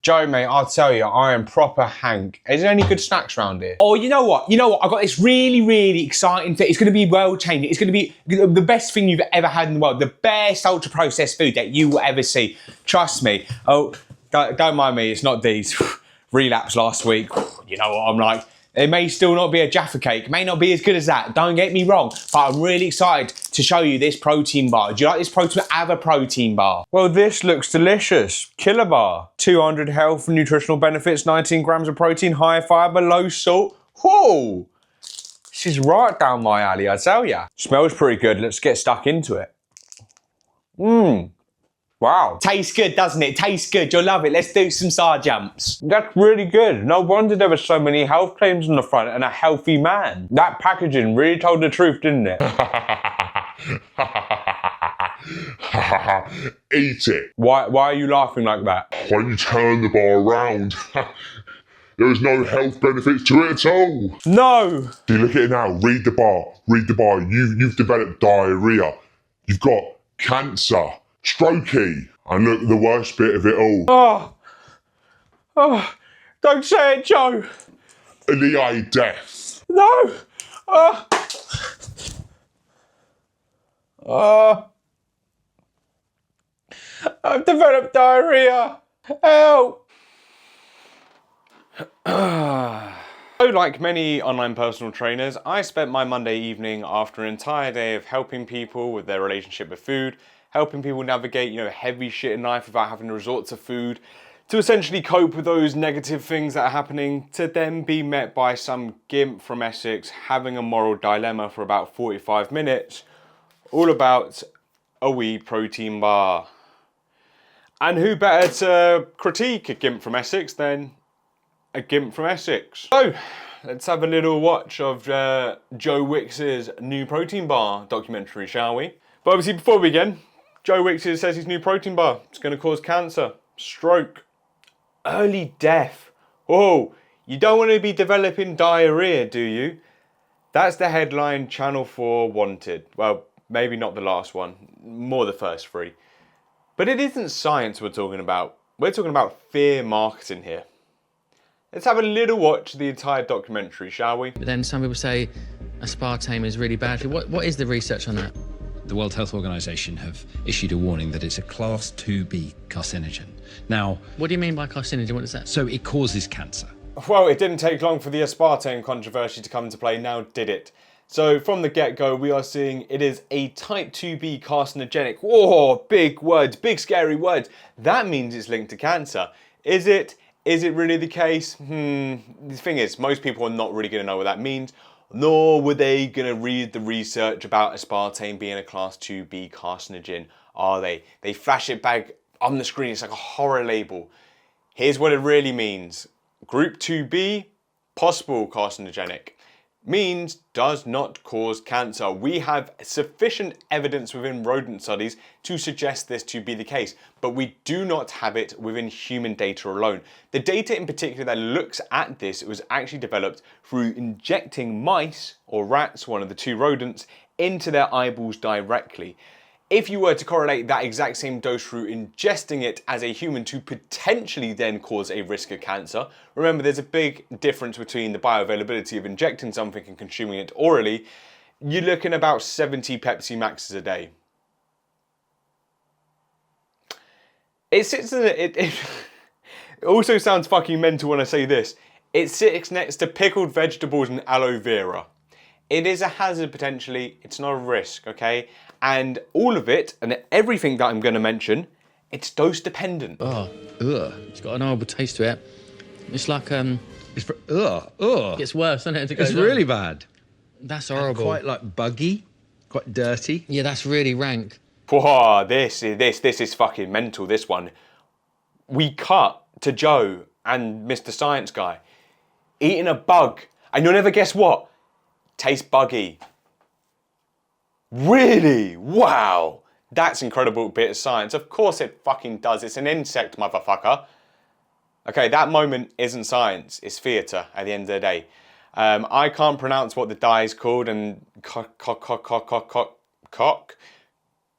Joe, mate, I'll tell you, I am proper Hank. Is there any good snacks around here? Oh, you know what? I've got this really, really exciting thing. It's going to be world-changing. It's going to be the best thing you've ever had in the world. The best ultra-processed food that you will ever see. Trust me. Oh, don't mind me. It's not these. Relapse last week. You know what I'm like? It may still not be a Jaffa cake. It may not be as good as that. Don't get me wrong. But I'm really excited to show you this protein bar. Do you like this protein? Have a protein bar. Well, this looks delicious. Killer bar. 200 health and nutritional benefits, 19 grams of protein, high fiber, low salt. Whoa! This is right down my alley, I tell ya. Smells pretty good. Let's get stuck into it. Mmm. Wow. Tastes good, doesn't it? Tastes good. You'll love it. Let's do some side jumps. That's really good. No wonder there were so many health claims on the front and a healthy man. That packaging really told the truth, didn't it? Eat it. Why are you laughing like that? When you turn the bar around, there is no health benefits to it at all. No. See, look at it now. Read the bar. Read the bar. You've developed diarrhea. You've got cancer. Strokey. And look, the worst bit of it all. Oh, don't say it, Joe. Early death. No. I've developed diarrhea. Help. So, like many online personal trainers, I spent my Monday evening after an entire day of helping people with their relationship with food, helping people navigate, heavy shit in life without having to resort to food, to essentially cope with those negative things that are happening, to then be met by some gimp from Essex having a moral dilemma for about 45 minutes, all about a wee protein bar. And who better to critique a gimp from Essex than a gimp from Essex? So, let's have a little watch of Joe Wicks' new protein bar documentary, shall we? But obviously, before we begin, Joe Wicks says his new protein bar is going to cause cancer, stroke, early death. Oh, you don't want to be developing diarrhea, do you? That's the headline Channel 4 wanted. Well, maybe not the last one, more the first three. But it isn't science we're talking about. We're talking about fear marketing here. Let's have a little watch of the entire documentary, shall we? But then some people say aspartame is really bad for you. What is the research on that? The World Health Organization have issued a warning that it's a class 2B carcinogen. Now, what do you mean by carcinogen? What is that? so it causes cancer. Well, it didn't take long for the aspartame controversy to come into play, now did it? So from the get-go, we are seeing it is a type 2B carcinogenic. Whoa, big words, big scary words. That means it's linked to cancer. Is it? Is it really the case? The thing is, most people are not really going to know what that means, nor were they going to read the research about aspartame being a class 2B carcinogen, are they? They flash it back on the screen, it's like a horror label. Here's what it really means. Group 2B, possible carcinogenic. Means does not cause cancer. We have sufficient evidence within rodent studies to suggest this to be the case, but we do not have it within human data alone. The data in particular that looks at this, it was actually developed through injecting mice or rats, one of the two rodents, into their eyeballs directly. If you were to correlate that exact same dose through ingesting it as a human to potentially then cause a risk of cancer, remember there's a big difference between the bioavailability of injecting something and consuming it orally, you're looking about 70 Pepsi Maxes a day. It sits in it also sounds fucking mental when I say this. It sits next to pickled vegetables and aloe vera. It is a hazard potentially, it's not a risk, okay? And all of it, and everything that I'm going to mention, it's dose dependent. Oh, ugh. It's got an horrible taste to it. It's like, It's ugh. it gets worse, doesn't it? It's really bad. That's horrible. Quite like buggy, quite dirty. Yeah, that's really rank. Whoa, this is fucking mental, this one. We cut to Joe and Mr. Science Guy eating a bug, and you'll never guess what? Tastes buggy. Really? Wow. That's incredible bit of science. Of course it fucking does. It's an insect, motherfucker. Okay, that moment isn't science. It's theatre at the end of the day. I can't pronounce what the dye is called, and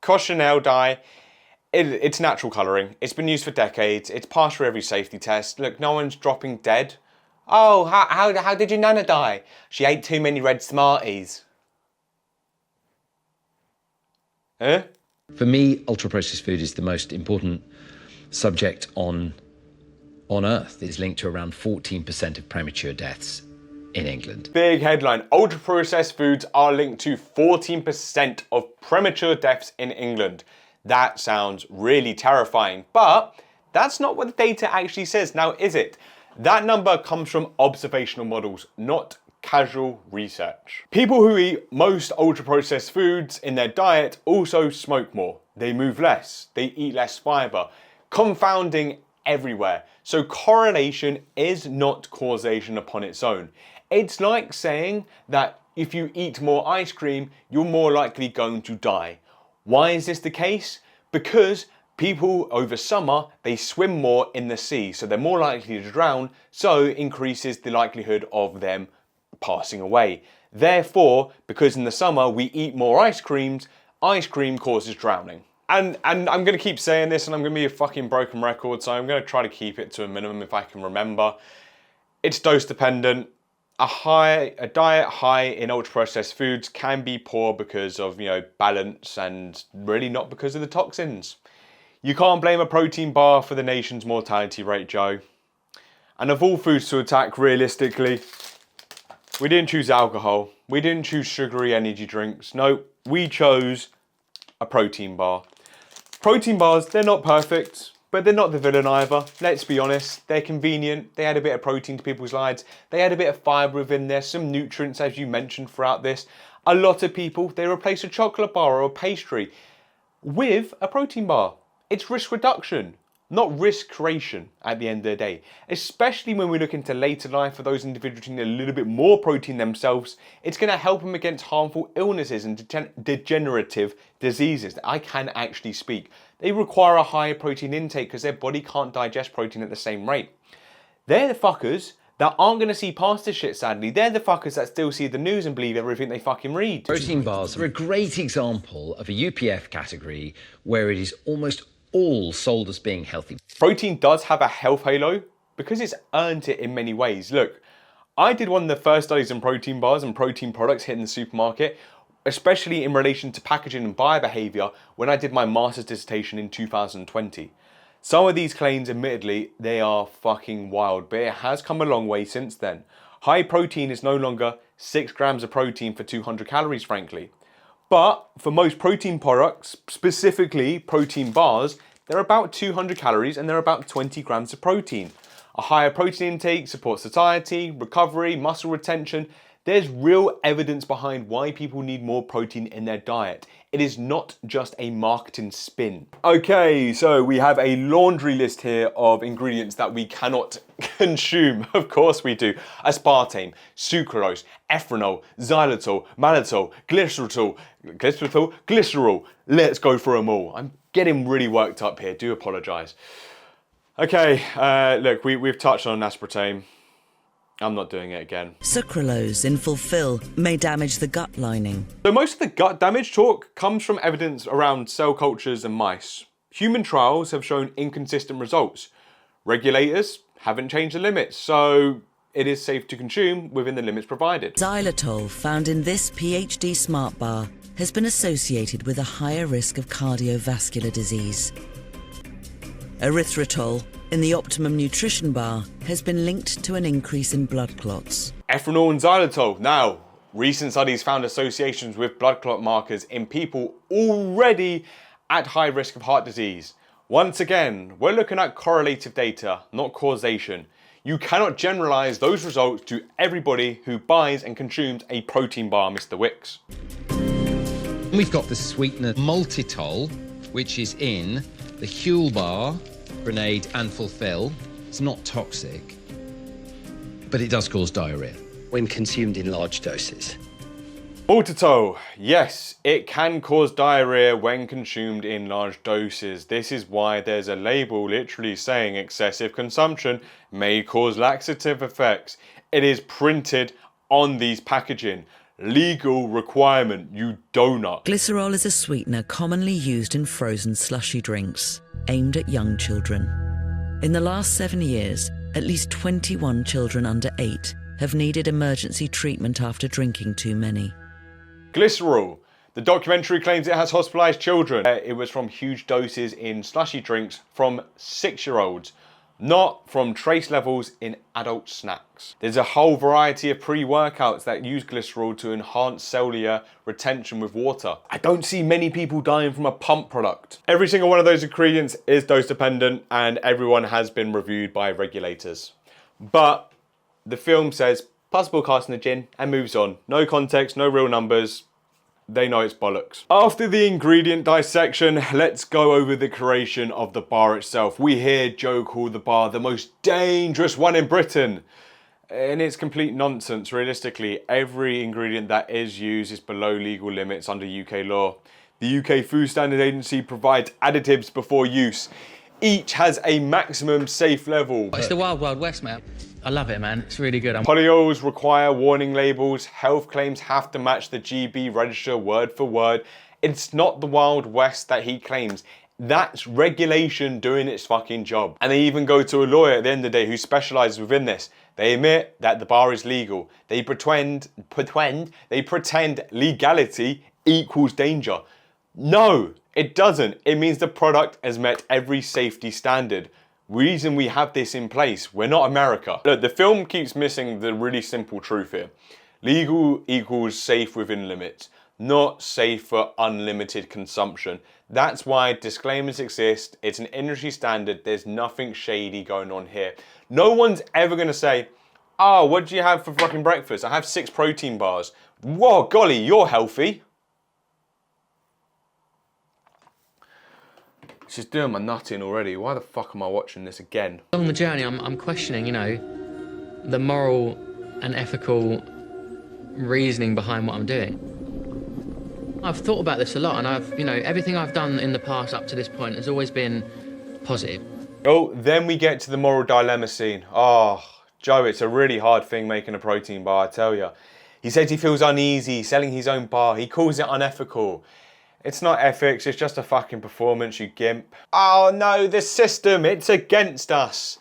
cochineal dye. It's natural colouring. It's been used for decades. It's passed through every safety test. Look, no one's dropping dead. Oh, how did your nana die? She ate too many red Smarties. Eh? For me, ultra-processed food is the most important subject on Earth. It's linked to around 14% of premature deaths in England. Big headline. Ultra-processed foods are linked to 14% of premature deaths in England. That sounds really terrifying, but that's not what the data actually says now, is it? That number comes from observational models, not casual research. People who eat most ultra-processed foods in their diet also smoke more. They move less. They eat less fiber. Confounding everywhere. So correlation is not causation upon its own. It's like saying that if you eat more ice cream, you're more likely going to die. Why is this the case? Because people over summer, they swim more in the sea, so they're more likely to drown, so increases the likelihood of them passing away. Therefore, because in the summer we eat more ice cream causes drowning. And I'm going to keep saying this, and I'm going to be a fucking broken record, so I'm going to try to keep it to a minimum if I can remember. It's dose dependent. A diet high in ultra-processed foods can be poor because of, balance, and really not because of the toxins. You can't blame a protein bar for the nation's mortality rate, Joe. And of all foods to attack realistically, we didn't choose alcohol. We didn't choose sugary energy drinks. No, we chose a protein bar. Protein bars, they're not perfect, but they're not the villain either. Let's be honest, they're convenient. They add a bit of protein to people's lives. They add a bit of fibre within there, some nutrients as you mentioned throughout this. A lot of people, they replace a chocolate bar or a pastry with a protein bar. It's risk reduction, not risk creation at the end of the day. Especially when we look into later life for those individuals who need a little bit more protein themselves, it's going to help them against harmful illnesses and degenerative diseases. I can actually speak. They require a higher protein intake because their body can't digest protein at the same rate. They're the fuckers that aren't going to see past this shit, sadly. They're the fuckers that still see the news and believe everything they fucking read. Protein bars are a great example of a UPF category where it is almost all sold as being healthy. Protein does have a health halo because it's earned it in many ways. Look, I did one of the first studies on protein bars and protein products hitting the supermarket, especially in relation to packaging and buyer behaviour when I did my master's dissertation in 2020. Some of these claims, admittedly, they are fucking wild, but it has come a long way since then. High protein is no longer 6 grams of protein for 200 calories, frankly. But for most protein products, specifically protein bars, they're about 200 calories and they're about 20 grams of protein. A higher protein intake supports satiety, recovery, muscle retention. There's real evidence behind why people need more protein in their diet. It is not just a marketing spin. Okay, so we have a laundry list here of ingredients that we cannot consume. Of course we do. Aspartame, sucralose, ethanol, xylitol, mannitol, glycerol. Let's go through them all. I'm getting really worked up here. Do apologise. Okay, look, we've touched on aspartame. I'm not doing it again. Sucralose in fulfill may damage the gut lining. So most of the gut damage talk comes from evidence around cell cultures and mice. Human trials have shown inconsistent results. Regulators haven't changed the limits, so it is safe to consume within the limits provided. Xylitol, found in this PhD Smart Bar, has been associated with a higher risk of cardiovascular disease. Erythritol, in the Optimum Nutrition Bar, has been linked to an increase in blood clots. Ethanol and xylitol. Now, recent studies found associations with blood clot markers in people already at high risk of heart disease. Once again, we're looking at correlative data, not causation. You cannot generalize those results to everybody who buys and consumes a protein bar, Mr. Wicks. We've got the sweetener maltitol, which is in the Huel bar, Grenade and Fulfill. It's not toxic, but it does cause diarrhea when consumed in large doses. Maltitol, yes, it can cause diarrhea when consumed in large doses. This is why there's a label literally saying excessive consumption may cause laxative effects. It is printed on these packaging. legal requirement, you donut. Glycerol is a sweetener commonly used in frozen slushy drinks, aimed at young children. In the last 7 years, at least 21 children under 8 have needed emergency treatment after drinking too many. Glycerol. The documentary claims it has hospitalised children. It was from huge doses in slushy drinks from 6-year-olds, not from trace levels in adult snacks. There's a whole variety of pre-workouts that use glycerol to enhance cellular retention with water. I don't see many people dying from a pump product. Every single one of those ingredients is dose dependent and everyone has been reviewed by regulators. But the film says possible carcinogen and moves on. No context, no real numbers. They know it's bollocks. After the ingredient dissection, let's go over the creation of the bar itself. We hear Joe call the bar the most dangerous one in Britain. And it's complete nonsense. Realistically, every ingredient that is used is below legal limits under UK law. The UK Food Standard Agency provides additives before use. Each has a maximum safe level. It's the wild, wild west, man. I love it, man. It's really good. Polyols require warning labels. Health claims have to match the GB register word for word. It's not the Wild West that he claims. That's regulation doing its fucking job. And they even go to a lawyer at the end of the day who specialises within this. They admit that the bar is legal. They pretend legality equals danger. No, it doesn't. It means the product has met every safety standard. Reason we have this in place. We're not America. Look, the film keeps missing the really simple truth here. Legal equals safe within limits, not safe for unlimited consumption. That's why disclaimers exist. It's an industry standard. There's nothing shady going on here. No one's ever going to say, oh, what do you have for fucking breakfast? I have 6 protein bars. Whoa, golly, you're healthy. She's doing my nutting already. Why the fuck am I watching this again? Along the journey, I'm questioning, you know, the moral and ethical reasoning behind what I'm doing. I've thought about this a lot, and you know, everything I've done in the past up to this point has always been positive. Oh, then we get to the moral dilemma scene. Oh, Joe, it's a really hard thing making a protein bar, I tell you. He says he feels uneasy selling his own bar. He calls it unethical. It's not ethics, it's just a fucking performance, you gimp. Oh no, the system, it's against us.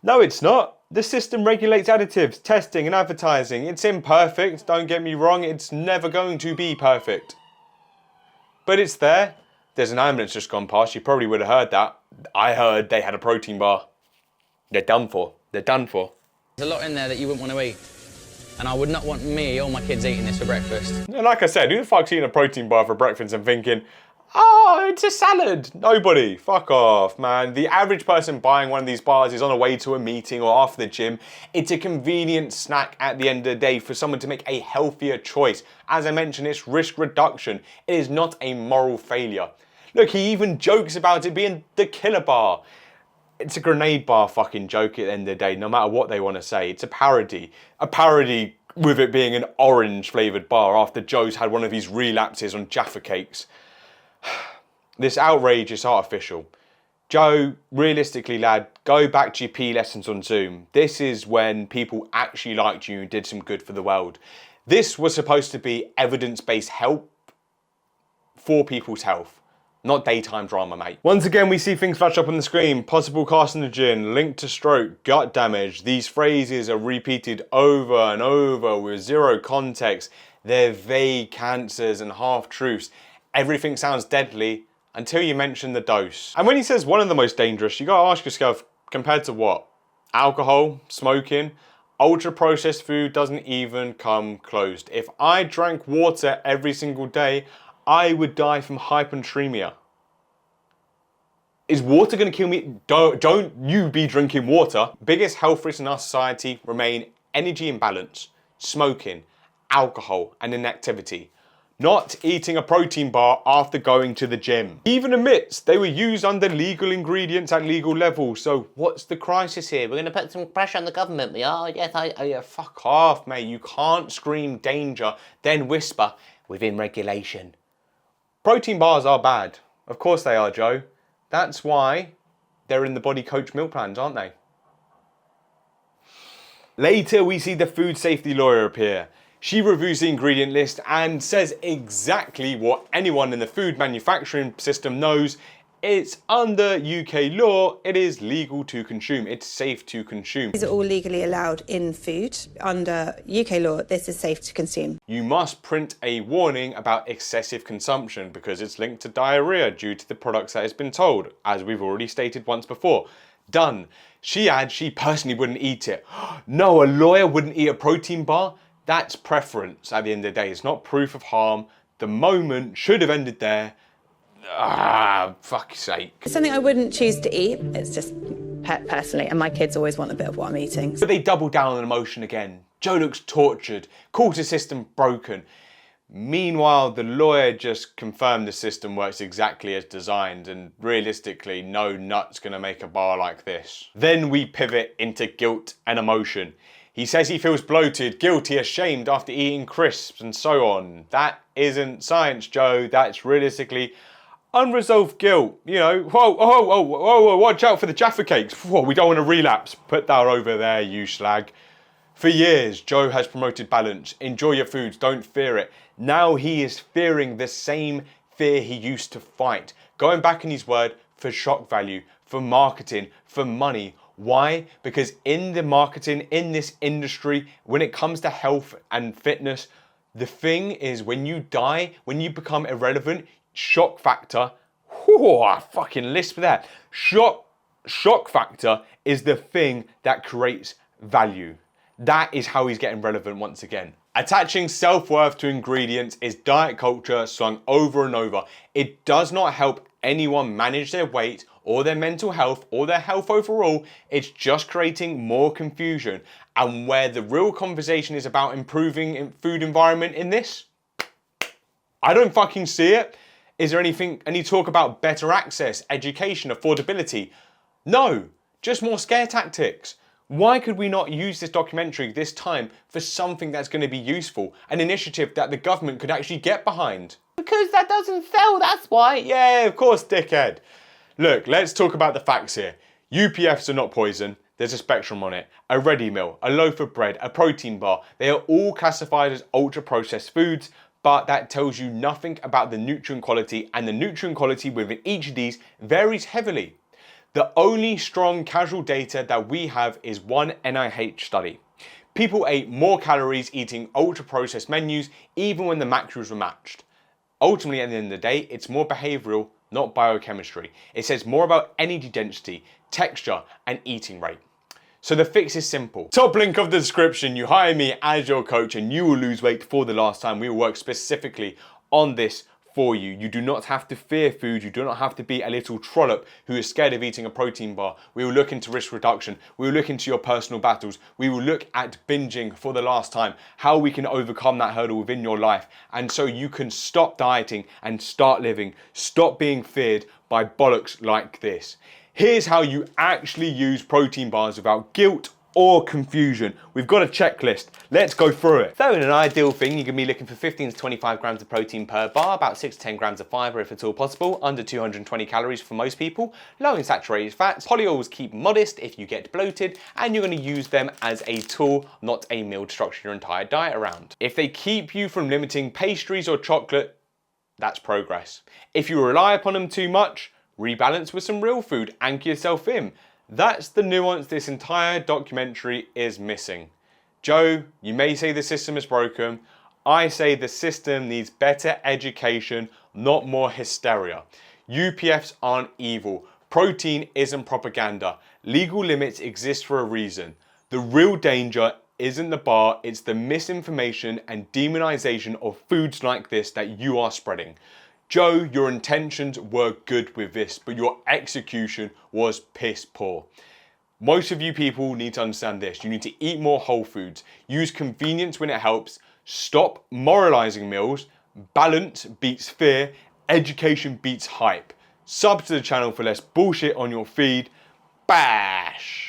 No, it's not. The system regulates additives, testing and advertising. It's imperfect, don't get me wrong, it's never going to be perfect. But it's there. There's an ambulance just gone past, you probably would have heard that. I heard they had a protein bar. They're done for. They're done for. There's a lot in there that you wouldn't want to eat. And I would not want me or my kids eating this for breakfast. And like I said, who the fuck's eating a protein bar for breakfast and thinking, oh, it's a salad? Nobody. Fuck off, man. The average person buying one of these bars is on a way to a meeting or after the gym. It's a convenient snack at the end of the day for someone to make a healthier choice. As I mentioned, it's risk reduction. It is not a moral failure. Look, he even jokes about it being the killer bar. It's a grenade bar fucking joke at the end of the day, no matter what they want to say. It's a parody. A parody with it being an orange flavoured bar after Joe's had one of his relapses on Jaffa cakes. This outrage is artificial. Joe, realistically, lad, go back to your PE lessons on Zoom. This is when people actually liked you and did some good for the world. This was supposed to be evidence-based help for people's health. Not daytime drama, mate. Once again, we see things flash up on the screen. Possible carcinogen, linked to stroke, gut damage. These phrases are repeated over and over with zero context. They're vague cancers and half-truths. Everything sounds deadly until you mention the dose. And when he says one of the most dangerous, you gotta ask yourself, compared to what? Alcohol, smoking, ultra-processed food doesn't even come close. If I drank water every single day, I would die from hyponatremia. Is water going to kill me? Don't you be drinking water. Biggest health risks in our society remain energy imbalance, smoking, alcohol and inactivity. Not eating a protein bar after going to the gym. Even admits they were used under legal ingredients at legal levels. So what's the crisis here? We're going to put some pressure on the government. We are. Yes, yeah, fuck off, mate. You can't scream danger, then whisper within regulation. Protein bars are bad. Of course they are, Joe. That's why they're in the body coach meal plans, aren't they? Later, we see the food safety lawyer appear. She reviews the ingredient list and says exactly what anyone in the food manufacturing system knows. It's under UK law, it is legal to consume, it's safe to consume. These are all legally allowed in food. Under UK law, this is safe to consume. You must print a warning about excessive consumption because it's linked to diarrhea due to the products that has been told, as we've already stated once before. Done. She adds she personally wouldn't eat it. No, a lawyer wouldn't eat a protein bar? That's preference at the end of the day. It's not proof of harm. The moment should have ended there. Fuck's sake. It's something I wouldn't choose to eat. It's just personally, and my kids always want a bit of what I'm eating. But they double down on emotion again. Joe looks tortured, calls the system broken. Meanwhile, the lawyer just confirmed the system works exactly as designed, and realistically, no nut's gonna make a bar like this. Then we pivot into guilt and emotion. He says he feels bloated, guilty, ashamed after eating crisps and so on. That isn't science, Joe. That's realistically unresolved guilt. You know, whoa, watch out for the Jaffa cakes. Whoa, we don't want to relapse. Put that over there, you slag. For years, Joe has promoted balance. Enjoy your foods, don't fear it. Now he is fearing the same fear he used to fight. Going back in his word for shock value, for marketing, for money. Why? Because in the marketing, in this industry, when it comes to health and fitness, the thing is when you die, when you become irrelevant, shock factor, I fucking lisp there. Shock factor is the thing that creates value. That is how he's getting relevant once again. Attaching self-worth to ingredients is diet culture slung over and over. It does not help anyone manage their weight or their mental health or their health overall. It's just creating more confusion. And where the real conversation is about improving food environment in this, I don't fucking see it. Is there any talk about better access, education, affordability? No, just more scare tactics. Why could we not use this documentary this time for something that's going to be useful, an initiative that the government could actually get behind? Because that doesn't sell, that's why. Yeah, of course, dickhead. Look, let's talk about the facts here. UPFs are not poison. There's a spectrum on it. A ready meal, a loaf of bread, a protein bar. They are all classified as ultra-processed foods, but that tells you nothing about the nutrient quality, and the nutrient quality within each of these varies heavily. The only strong causal data that we have is one NIH study. People ate more calories eating ultra-processed menus even when the macros were matched. Ultimately, at the end of the day, it's more behavioral, not biochemistry. It says more about energy density, texture, and eating rate. So the fix is simple. Top link of the description. You hire me as your coach and you will lose weight for the last time. We will work specifically on this for you. You do not have to fear food. You do not have to be a little trollop who is scared of eating a protein bar. We will look into risk reduction. We will look into your personal battles. We will look at binging for the last time, how we can overcome that hurdle within your life. And so you can stop dieting and start living. Stop being feared by bollocks like this. Here's how you actually use protein bars without guilt or confusion. We've got a checklist. Let's go through it. So in an ideal thing, you're gonna be looking for 15 to 25 grams of protein per bar, about 6 to 10 grams of fiber if at all possible, under 220 calories for most people, low in saturated fats. Polyols keep modest if you get bloated, and you're gonna use them as a tool, not a meal to structure your entire diet around. If they keep you from limiting pastries or chocolate, that's progress. If you rely upon them too much, rebalance with some real food, anchor yourself in. That's the nuance this entire documentary is missing. Joe, you may say the system is broken. I say the system needs better education, not more hysteria. UPFs aren't evil. Protein isn't propaganda. Legal limits exist for a reason. The real danger isn't the bar, it's the misinformation and demonization of foods like this that you are spreading. Joe, your intentions were good with this, but your execution was piss poor. Most of you people need to understand this. You need to eat more whole foods. Use convenience when it helps. Stop moralizing meals. Balance beats fear. Education beats hype. Sub to the channel for less bullshit on your feed. Bash!